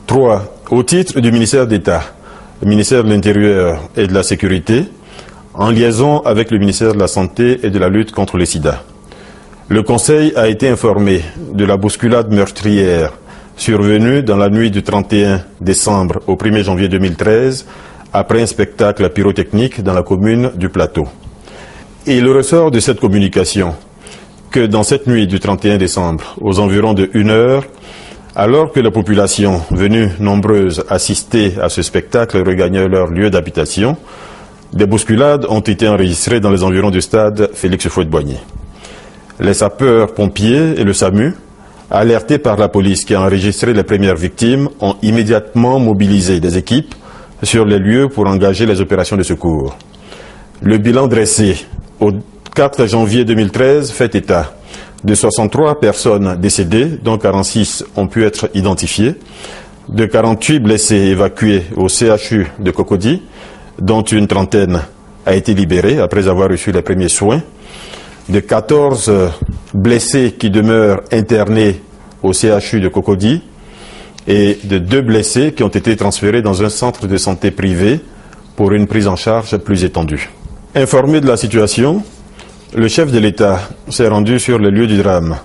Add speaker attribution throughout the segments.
Speaker 1: 3. Au titre du ministère d'État, le ministère de l'Intérieur et de la Sécurité, en liaison avec le ministère de la Santé et de la lutte contre le sida. Le Conseil a été informé de la bousculade meurtrière survenue dans la nuit du 31 décembre au 1er janvier 2013 après un spectacle pyrotechnique dans la commune du Plateau. Et il ressort de cette communication que dans cette nuit du 31 décembre, aux environs de 1 heure, alors que la population venue nombreuse assister à ce spectacle regagnait leur lieu d'habitation, des bousculades ont été enregistrées dans les environs du stade Félix Houphouët-Boigny. Les sapeurs-pompiers et le SAMU, alertés par la police qui a enregistré les premières victimes, ont immédiatement mobilisé des équipes sur les lieux pour engager les opérations de secours. Le bilan dressé au 4 janvier 2013 fait état de 63 personnes décédées, dont 46 ont pu être identifiées, de 48 blessés évacués au CHU de Cocody, dont une trentaine a été libérée après avoir reçu les premiers soins, de 14 blessés qui demeurent internés au CHU de Cocody et de 2 blessés qui ont été transférés dans un centre de santé privé pour une prise en charge plus étendue. Informé de la situation, le chef de l'État s'est rendu sur le lieu du drame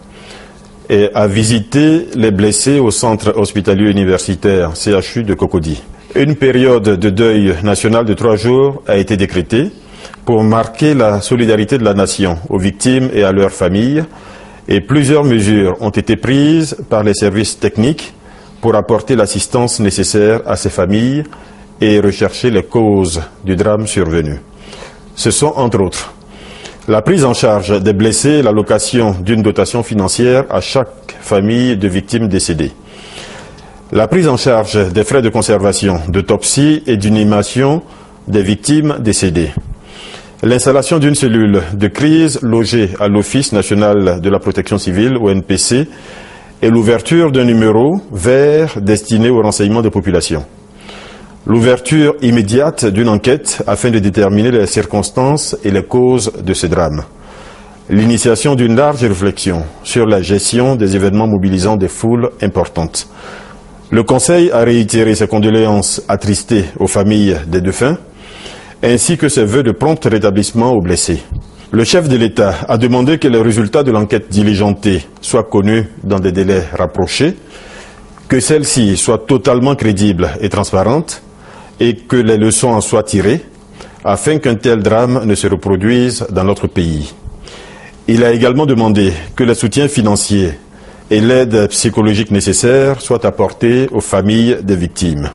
Speaker 1: et a visité les blessés au centre hospitalier universitaire CHU de Cocody. Une période de deuil national de 3 jours a été décrétée pour marquer la solidarité de la nation aux victimes et à leurs familles, et plusieurs mesures ont été prises par les services techniques pour apporter l'assistance nécessaire à ces familles et rechercher les causes du drame survenu. Ce sont entre autres la prise en charge des blessés et l'allocation d'une dotation financière à chaque famille de victimes décédées. La prise en charge des frais de conservation, d'autopsie et d'inhumation des victimes décédées. L'installation d'une cellule de crise logée à l'Office national de la protection civile, ONPC, et l'ouverture d'un numéro vert destiné au renseignement des populations. L'ouverture immédiate d'une enquête afin de déterminer les circonstances et les causes de ce drame. L'initiation d'une large réflexion sur la gestion des événements mobilisant des foules importantes. Le Conseil a réitéré ses condoléances attristées aux familles des défunts, ainsi que ses vœux de prompt rétablissement aux blessés. Le chef de l'État a demandé que les résultats de l'enquête diligentée soient connus dans des délais rapprochés, que celle-ci soit totalement crédible et transparente, et que les leçons en soient tirées, afin qu'un tel drame ne se reproduise dans notre pays. Il a également demandé que le soutien financier et l'aide psychologique nécessaire soient apportés aux familles des victimes.